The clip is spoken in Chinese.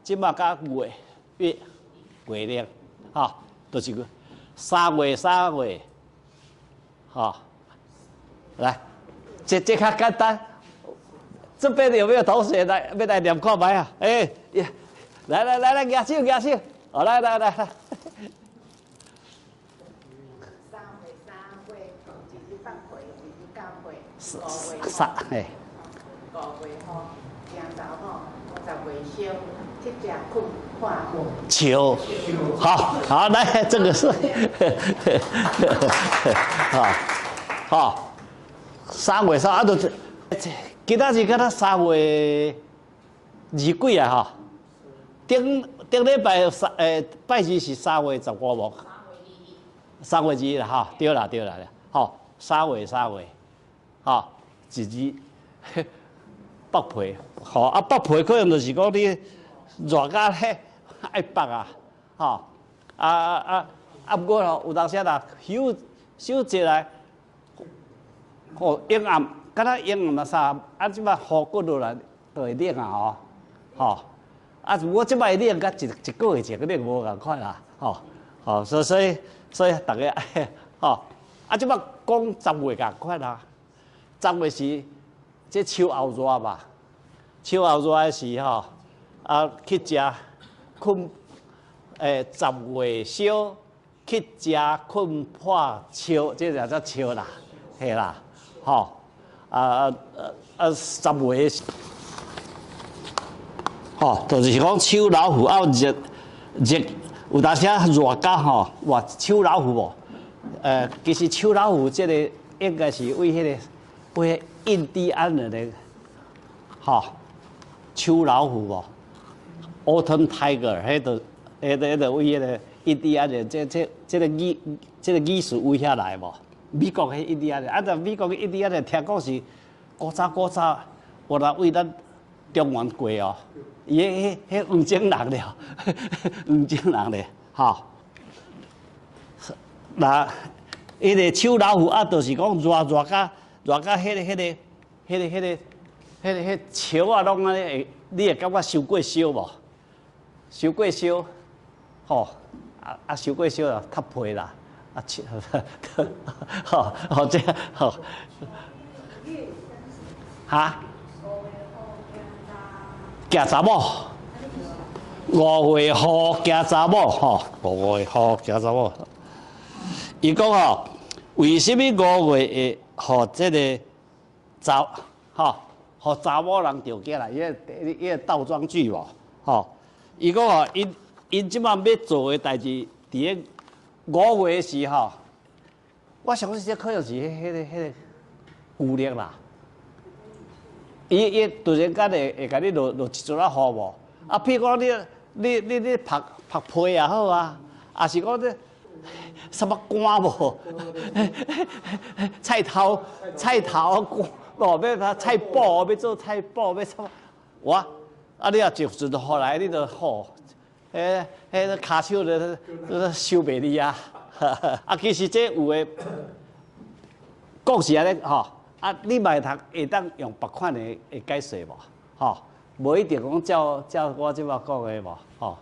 即马甲月历，哈，就是个3月，哈，来，这较简单。这边有没有同学来念看卖啊？哎，来，举手，好，来。3月3月，日日放会，日日教会，5月嘿，5月吼，正早吼，10月烧，七只困化火。球，好，来，这个是，好，3月啊，就是，今仔日敢若3月2几啊吼，顶礼拜拜日是3月15无？3月2日啦，哈，对啦，好，3月，哈，一日北皮，好啊，北皮可能就是讲你热甲咧爱北啊，吼，不过吼有当时啦，休一来，哦，阴暗，敢若阴暗啊啥，啊，即摆雨骨落来就会冷啊，吼，啊，不过即摆冷甲一个月前个冷无共款啦，吼，所以大家吼，啊，即摆讲10月共款啦，10月是这秋后热吧，秋后热的时吼，啊去食困10月烧，去食困破秋，这就叫秋啦，嘿啦，吼，10月，吼，就是讲秋老虎啊热，有当时啊热到吼，哇，秋老虎无，其实秋老虎这个应该是为印第安人的，吼，秋老虎无 ，Autumn Tiger， 迄个为迄个印第安人这个意思为遐来无？美国的印第安人，啊，但美国的印第安人听讲是古早，有来为咱中原过哦，伊迄黄种人了，黄种人咧，吼。那迄个秋老虎啊，就是讲热甲迄树啊，拢安尼，你会感觉收过烧无？收过烧，吼，收过烧啊，较皮啦。啊，好，这样好。哈？惊查某？5月雨惊查某，吼，5月雨惊查某。伊讲吼，为什么5月会互这个互查某人着惊啦？伊个倒装句无，吼。伊讲吼，因即摆要做的代志，伫个5月时吼，我相信这可能是迄个旧历啦。伊突然间会甲你落一撮仔雨无？啊，譬如讲你晒被也好啊，也是讲这什么干无？菜头哦，要他菜脯，要做菜脯，要什么？哇！啊，你若就是后来你就吼，迄骹手就收袂离啊！啊，其实这有诶，讲是安尼吼。啊，你嘛会当用别款的解释无？吼，无一定讲照我即摆讲的无？吼，